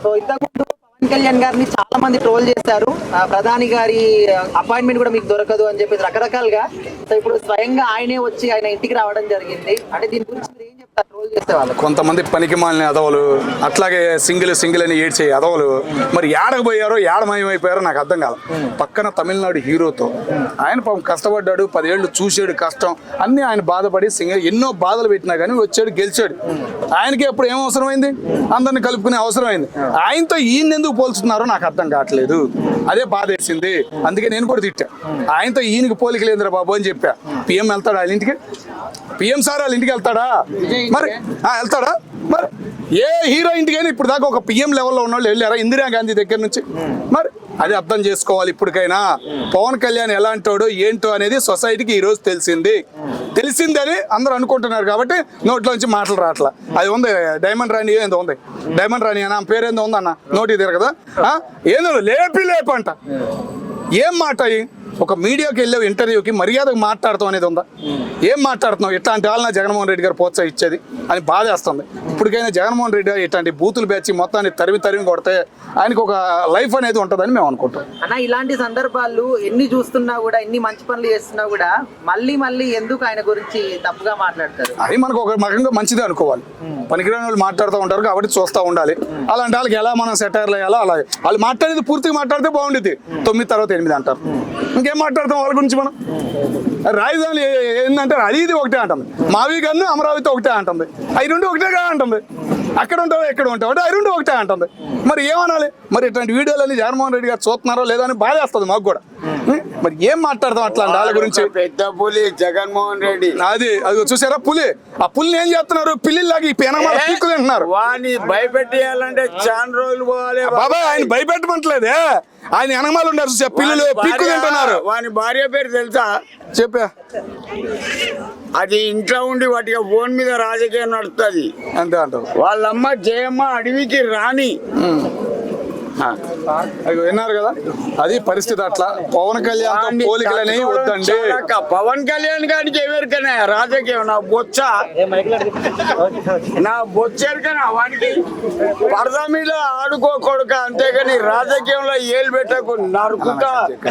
So ఇంతకుముందు పవన్ కళ్యాణ్ గారిని చాలా మంది ట్రోల్ చేశారు. ప్రధాని గారి అపాయింట్మెంట్ కూడా మీకు దొరకదు అని చెప్పేసి రకరకాలుగా. సో ఇప్పుడు స్వయంగా ఆయనే వచ్చి ఆయన ఇంటికి రావడం జరిగింది. అంటే దీని గురించి మీరు ఏం చెప్తారు ట్రోల్ చేసే వాళ్ళు? కొంతమంది పనికి మాలిన అదవలు, అట్లాగే సింగిల్ అని ఏడ్చే అదవలు మరి ఏడకపోయారో ఏడమయమైపోయారో నాకు అర్థం కాదు. పక్కన తమిళనాడు హీరోతో ఆయన పాపం కష్టపడ్డాడు, 10 ఏళ్ళు చూసాడు కష్టం అన్నీ. ఆయన బాధపడి ఎన్నో బాధలు పెట్టినా కానీ వచ్చాడు, గెలిచాడు. ఆయనకి ఎప్పుడు ఏం అవసరమైంది? అందరిని కలుపుకునే అవసరమైంది. ఆయనతో ఈయన ఎందుకు పోల్చుతున్నారో నాకు అర్థం కావట్లేదు. అదే బాధ వేసింది. అందుకే నేను కూడా తిట్టా. ఆయనతో ఈయనకి పోలికలేంద్ర బాబు అని చెప్పా. పిఎం వెళ్తాడా వాళ్ళ ఇంటికి? పిఎం సార్ వాళ్ళ ఇంటికి వెళ్తాడా? మరి వెళ్తాడా? మరి ఏ హీరో ఇంటికైనా ఇప్పుడు దాకా ఒక పిఎం లెవెల్లో ఉన్న వాళ్ళు వెళ్ళారా? ఇందిరాగాంధీ దగ్గర నుంచి. మరి అది అర్థం చేసుకోవాలి. ఇప్పటికైనా పవన్ కళ్యాణ్ ఎలాంటోడు ఏంటో అనేది సొసైటీకి ఈరోజు తెలిసిందని అందరూ అనుకుంటున్నారు. కాబట్టి నోట్లోంచి మాటలు రావట్లా. అది ఉంది డైమండ్ రాణి ఏందో ఉంది, డైమండ్ రాణి అన్న పేరేందో ఉందన్న, నోటికి తిరగదా? ఏందో లేపంట. ఏం మాట? ఒక మీడియాకి వెళ్ళే ఇంటర్వ్యూకి మర్యాదకు మాట్లాడతాం అనేది ఉందా? ఏం మాట్లాడుతున్నావు? ఇట్లాంటి వాళ్ళని జగన్మోహన్ రెడ్డి గారు ప్రోత్సహించేది అని బాధేస్తుంది. ఇప్పటికైనా జగన్మోహన్ రెడ్డి గారు ఇట్లాంటి బూతులు బ్యాచి మొత్తాన్ని తరిమి కొడితే ఆయనకు ఒక లైఫ్ అనేది ఉంటుందని మేము అనుకుంటాం. అన్న ఇలాంటి సందర్భాలు ఎన్ని చూస్తున్నా కూడా, ఎన్ని మంచి పనులు చేస్తున్నా కూడా మళ్ళీ ఎందుకు ఆయన గురించి తప్పుగా మాట్లాడతారు? అది మనకు ఒక రకంగా మంచిదే అనుకోవాలి. పనికిరాని వాళ్ళు మాట్లాడుతూ ఉంటారు కాబట్టి చూస్తూ ఉండాలి. అలాంటి వాళ్ళకి ఎలా మనం సెటైర్లు వేయాలో అలాగే వాళ్ళు మాట్లాడేది పూర్తిగా మాట్లాడితే బాగుండేది. 9 తర్వాత 8 అంటారు. ఇంకేం మాట్లాడతాం వాళ్ళ గురించి మనం? రాజధాని ఏంటంటే అది ఇది ఒకటే అంటుంది. మావి గన్ను అమరావతి ఒకటే అంటుంది. అవి రెండు ఒకటే కా అంటుంది. అక్కడ ఉంటావు ఎక్కడ ఉంటావు అంటే అవి రెండు ఒకటే అంటుంది. మరి ఏమనాలి? మరి ఇట్లాంటి వీడియోలన్నీ జగన్మోహన్ రెడ్డి గారు చూస్తున్నారో లేదో అని బాధ వేస్తుంది మాకు కూడా. మరి ఏం మాట్లాడతాం అట్లాంటి వాళ్ళ గురించి? పెద్ద పులి జగన్మోహన్ రెడ్డి. అది చూసారా పులి? ఆ పులిని ఏం చేస్తున్నారు? పిల్లిలాగా ఈ పెనమాల పీక్కులు తింటున్నారు. వాడిని భయపెట్టేయాలంటే చాలా రోజులు పోవాలి బాబా. ఆయన భయపెట్టమంటలేదే, ఆయన వెనకమాలు ఉన్నారు చూసా, పిల్లలు పీక్కు తింటున్నారు. వాని భార్య పేరు తెలుసా? చెప్పా. అది ఇంట్లో ఉండి వాటికి ఫోన్ మీద రాజకీయం నడుస్తుంది అంతే అంటారు. వాళ్ళమ్మ జయమ్మ అడవికి రాని. అది విన్నారు కదా, అది పరిస్థితి. అట్లా పవన్ కళ్యాణ్ పోలికలని వద్దండి. పవన్ కళ్యాణ్ గారికి ఎవరికైనా రాజకీయం నా బొచ్చ ఎరికనా వాడికి పరద మీద ఆడుకోకూడక, అంతేగాని రాజకీయంలో ఏలు పెట్టకు నరుకుతా